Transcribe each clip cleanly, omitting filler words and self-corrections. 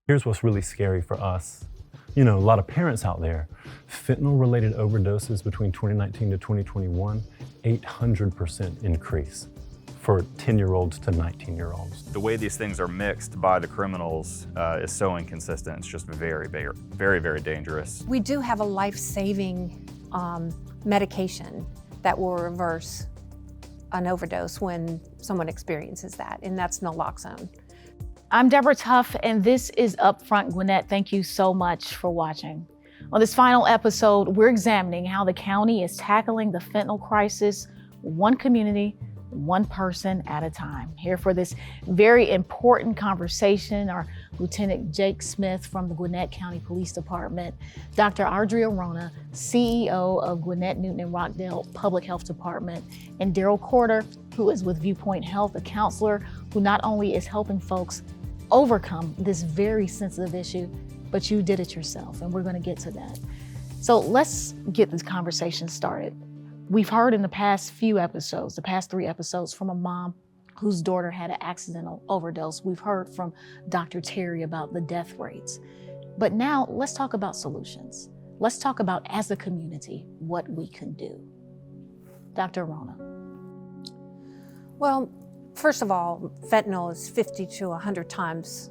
Here's what's really scary for us. A lot of parents out there, fentanyl-related overdoses between 2019 to 2021, 800% increase for 10-year-olds to 19-year-olds. The way these things are mixed by the criminals is so inconsistent. It's just very, very dangerous. We do have a life-saving medication that will reverse an overdose when someone experiences that, and that's naloxone. I'm Deborah Tuff, and this is Upfront Gwinnett. Thank you so much for watching. On this final episode, we're examining how the county is tackling the fentanyl crisis, one community, one person at a time. Here for this very important conversation are Lieutenant Jake Smith from the Gwinnett County Police Department, Dr. Audrey Arona, CEO of Gwinnett, Newton, and Rockdale Public Health Department, and Daryl Corder, who is with Viewpoint Health, a counselor who not only is helping folks overcome this very sensitive issue, but you did it yourself, and we're going to get to that. So let's get this conversation started. We've heard in the past few episodes, the past 3 episodes, from a mom whose daughter had an accidental overdose. We've heard from Dr. Terry about the death rates. But now let's talk about solutions. Let's talk about, as a community, what we can do. Dr. Arona. Well, first of all, fentanyl is 50 to 100 times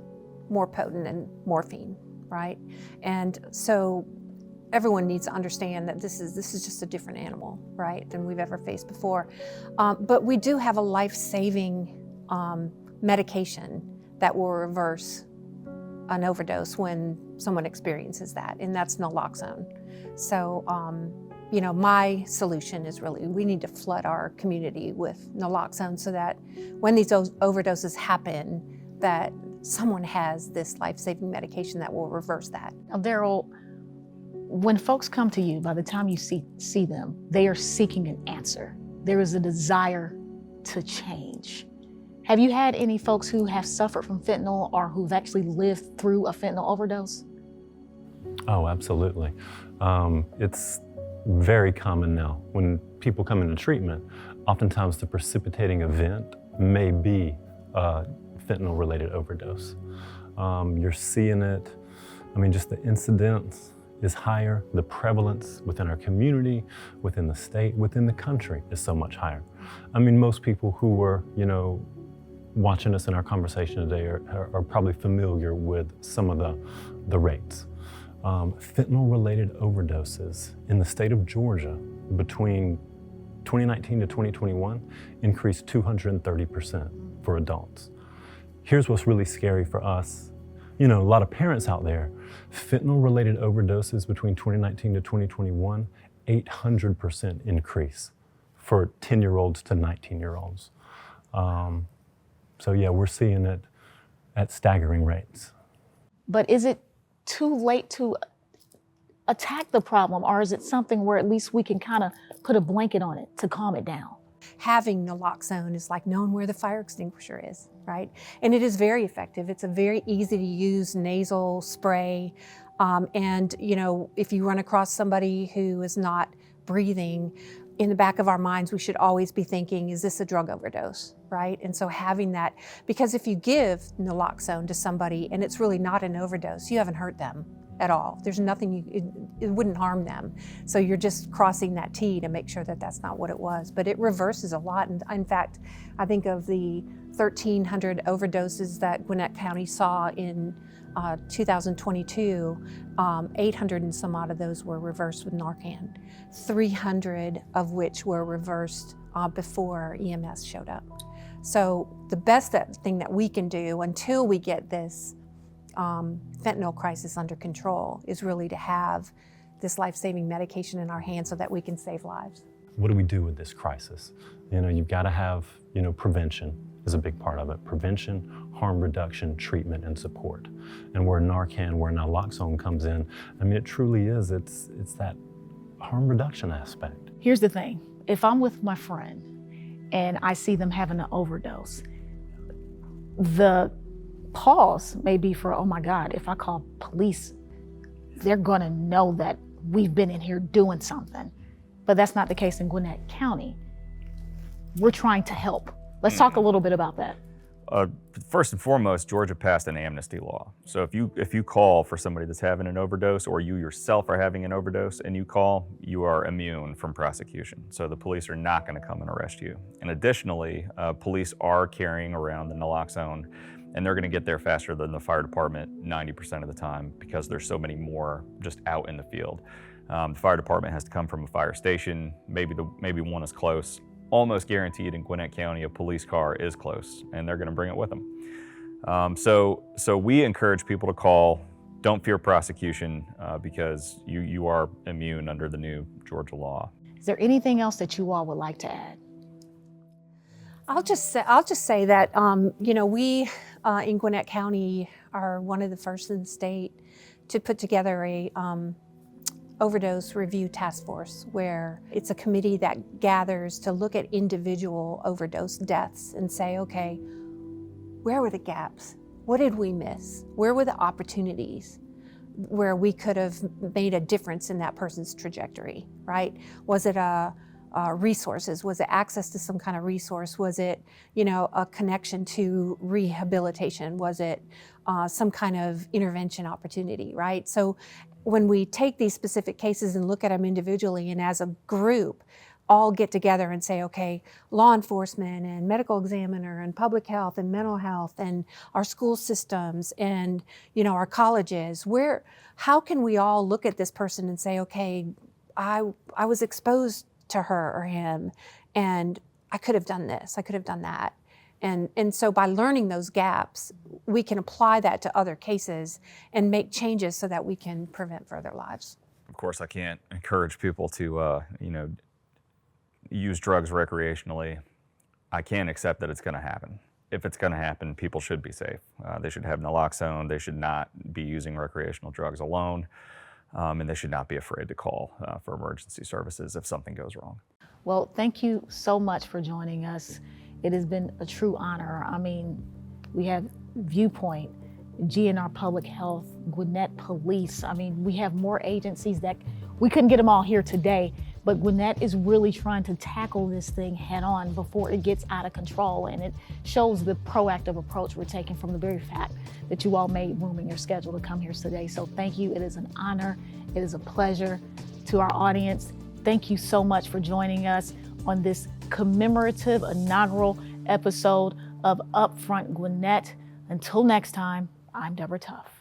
more potent than morphine, right? And so everyone needs to understand that this is just a different animal, right, than we've ever faced before. But we do have a life-saving medication that will reverse an overdose when someone experiences that, and that's naloxone. So, my solution is really, we need to flood our community with naloxone so that when these overdoses happen, that someone has this life-saving medication that will reverse that. Daryl, when folks come to you, by the time you see them, they are seeking an answer. There is a desire to change. Have you had any folks who have suffered from fentanyl or who've actually lived through a fentanyl overdose? Oh, absolutely. It's very common now. When people come into treatment, oftentimes the precipitating event may be a fentanyl-related overdose. You're seeing it, just the incidence is higher, the prevalence within our community, within the state, within the country is so much higher. Most people who were, watching us in our conversation today are probably familiar with some of the rates. Fentanyl-related overdoses in the state of Georgia between 2019 to 2021 increased 230% for adults. Here's what's really scary for us. A lot of parents out there, fentanyl-related overdoses between 2019 to 2021, 800% increase for 10-year-olds to 19-year-olds. So yeah, we're seeing it at staggering rates. But is it too late to attack the problem, or is it something where at least we can kind of put a blanket on it to calm it down? Having naloxone is like knowing where the fire extinguisher is, right? And it is very effective. It's a very easy to use nasal spray. And if you run across somebody who is not breathing, in the back of our minds, we should always be thinking, is this a drug overdose, right? And so having that, because if you give naloxone to somebody and it's really not an overdose, you haven't hurt them at all. There's nothing, it wouldn't harm them. So you're just crossing that T to make sure that that's not what it was. But it reverses a lot. And in fact, I think of the 1,300 overdoses that Gwinnett County saw in 2022, 800 and some odd of those were reversed with Narcan, 300 of which were reversed before EMS showed up. So the best thing that we can do until we get this fentanyl crisis under control is really to have this life-saving medication in our hands so that we can save lives. What do we do with this crisis? You've got to have, prevention is a big part of it. Prevention, harm reduction, treatment, and support. And where Narcan, where naloxone comes in, it truly is, it's that harm reduction aspect. Here's the thing. If I'm with my friend and I see them having an overdose, the pause may be for, oh my God, if I call police, they're gonna know that we've been in here doing something. But that's not the case in Gwinnett County. We're trying to help. Let's talk a little bit about that. first and foremost, Georgia passed an amnesty law. So if you call for somebody that's having an overdose, or you yourself are having an overdose and you call, you are immune from prosecution. So the police are not going to come and arrest you. And additionally, police are carrying around the naloxone, and they're going to get there faster than the fire department 90% of the time, because there's so many more just out in the field. The fire department has to come from a fire station. Maybe one is close. Almost guaranteed in Gwinnett County, a police car is close, and they're going to bring it with them. So we encourage people to call. Don't fear prosecution, because you are immune under the new Georgia law. Is there anything else that you all would like to add? I'll just say that we in Gwinnett County are one of the first in the state to put together a overdose review task force, where it's a committee that gathers to look at individual overdose deaths and say, okay, where were the gaps? What did we miss? Where were the opportunities where we could have made a difference in that person's trajectory, right? Was it resources? Was it access to some kind of resource? Was it, a connection to rehabilitation? Was it some kind of intervention opportunity, right? So when we take these specific cases and look at them individually and as a group, all get together and say, okay, law enforcement and medical examiner and public health and mental health and our school systems and, our colleges, how can we all look at this person and say, okay, I was exposed to her or him, and I could have done this, I could have done that. And so by learning those gaps, we can apply that to other cases and make changes so that we can prevent further lives. Of course, I can't encourage people to, use drugs recreationally. I can't accept that it's going to happen. If it's going to happen, people should be safe. They should have naloxone. They should not be using recreational drugs alone. And they should not be afraid to call for emergency services if something goes wrong. Well, thank you so much for joining us. It has been a true honor. I mean, we have Viewpoint, GNR Public Health, Gwinnett Police. I mean, we have more agencies that we couldn't get them all here today, but Gwinnett is really trying to tackle this thing head on before it gets out of control. And it shows the proactive approach we're taking from the very fact that you all made room in your schedule to come here today. So thank you. It is an honor. It is a pleasure. To our audience, thank you so much for joining us on this commemorative inaugural episode of Upfront Gwinnett. Until next time, I'm Deborah Tuff.